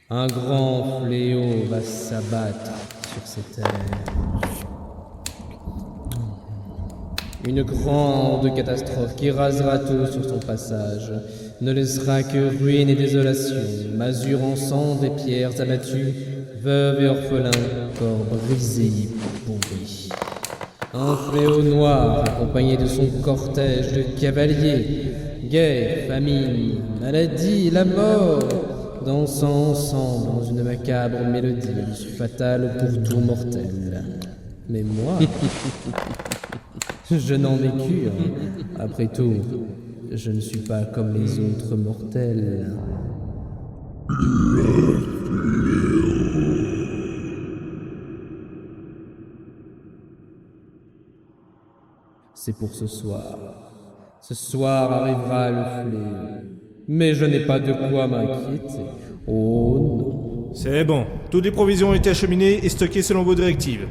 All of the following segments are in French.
Un grand fléau va s'abattre sur ces terres. Une grande catastrophe qui rasera tout sur son passage, ne laissera que ruines et désolation, masures en cendres et pierres abattues, veuves et orphelins, corps brisés, pourris. Un fléau noir accompagné de son cortège de cavaliers, guerre, famine, maladie, la mort, dansant ensemble dans une macabre mélodie fatale pour tout mortel. Mais moi, je n'en ai qu'une. Après tout, je ne suis pas comme les autres mortels. C'est pour ce soir. Ce soir arrivera le fléau. Mais je n'ai pas de quoi m'inquiéter. Oh non. C'est bon. Toutes les provisions ont été acheminées et stockées selon vos directives.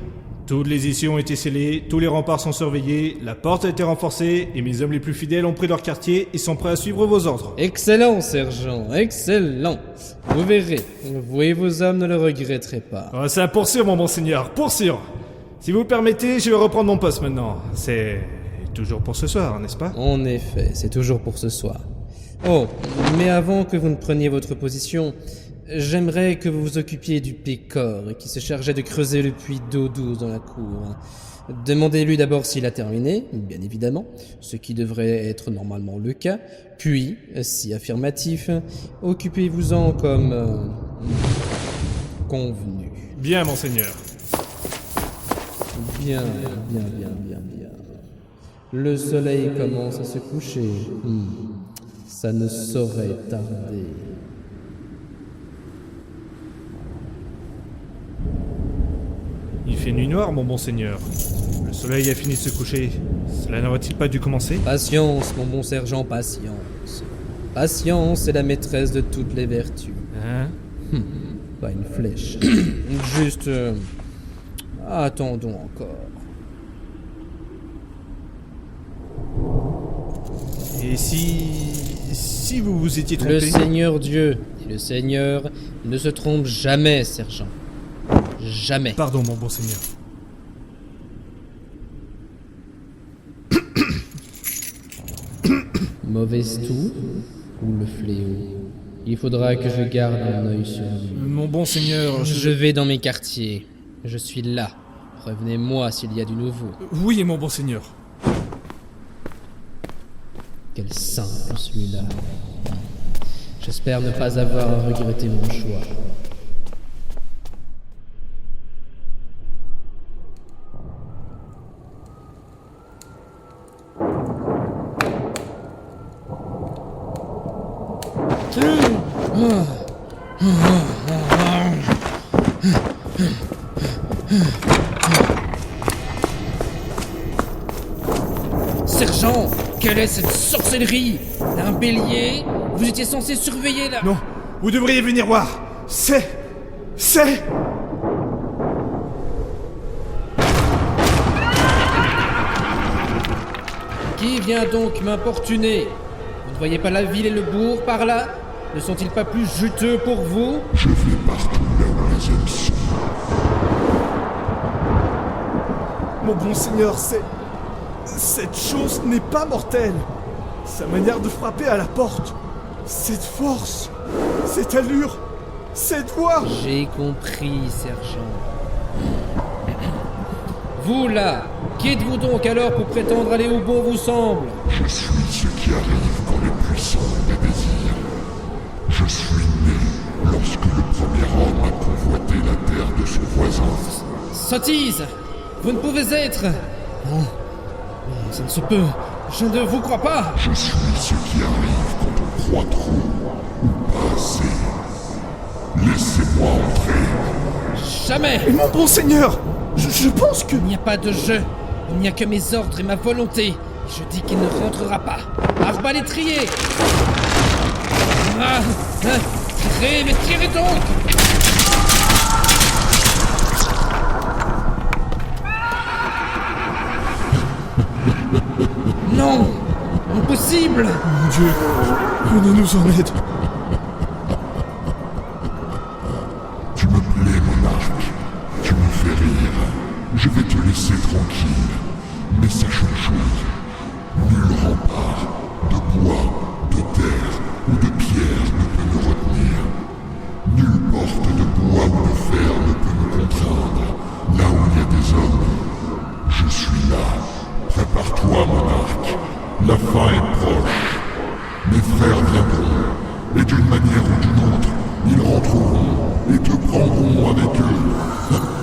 Toutes les issues ont été scellées, tous les remparts sont surveillés, la porte a été renforcée et mes hommes les plus fidèles ont pris leur quartier et sont prêts à suivre vos ordres. Excellent, sergent, excellent. Vous verrez, vous et vos hommes ne le regretterez pas. Oh, ça pour sûr, mon bon seigneur, pour sûr. Si vous le permettez, je vais reprendre mon poste maintenant. C'est toujours pour ce soir, n'est-ce pas? En effet, c'est toujours pour ce soir. Oh, mais avant que vous ne preniez votre position, j'aimerais que vous vous occupiez du pécore qui se chargeait de creuser le puits d'eau douce dans la cour. Demandez-lui d'abord s'il a terminé, bien évidemment, ce qui devrait être normalement le cas, puis, si affirmatif, occupez-vous-en comme convenu. Bien, mon seigneur. Bien. Le soleil commence à se coucher. Ça ne saurait tarder. Il fait nuit noire, mon bon seigneur. Le soleil a fini de se coucher. Cela n'aurait-il pas dû commencer? Patience, mon bon sergent, patience. Patience est la maîtresse de toutes les vertus. Hein? Pas une flèche. Juste... attendons encore. Et si vous vous étiez trompé? Le Seigneur Dieu et le Seigneur ne se trompent jamais, sergent. Jamais. Pardon, mon bon seigneur. Mauvaise toux ou le fléau? Il faudra que je garde un œil sur lui. Mon bon seigneur, Je vais dans mes quartiers. Je suis là. Revenez-moi s'il y a du nouveau. Oui, mon bon seigneur. Quel simple celui-là. J'espère ne pas avoir à regretter mon choix. Sergent, quelle est cette sorcellerie? Un bélier? Vous étiez censé surveiller la... Non, vous devriez venir voir. C'est... Qui vient donc m'importuner? Vous ne voyez pas la ville et le bourg par là? Ne sont-ils pas plus juteux pour vous? Je vais partout là où les hommes sont. Mon bon seigneur, cette chose n'est pas mortelle. Sa manière de frapper à la porte, cette force, cette allure, cette voix. J'ai compris, sergent. Vous là, qui êtes-vous donc alors pour prétendre aller où bon vous semble? Je suis ce qui arrive quand le puissant le désire. Je suis né lorsque le premier homme a convoité la terre de son voisin. Sottise! Vous ne pouvez être... Non, ça ne se peut. Je ne vous crois pas. Je suis ce qui arrive quand on croit trop ou pas assez. Laissez-moi entrer. Jamais. Mon bon seigneur, je pense que... Il n'y a pas de jeu. Il n'y a que mes ordres et ma volonté. Je dis qu'il ne rentrera pas. Arbalétrier! Tirez, mais tirez donc! Non! Impossible! Mon Dieu, venez nous en aide. toi, monarque. La fin est proche. Mes frères viendront, et d'une manière ou d'une autre, ils rentreront et te prendront avec eux.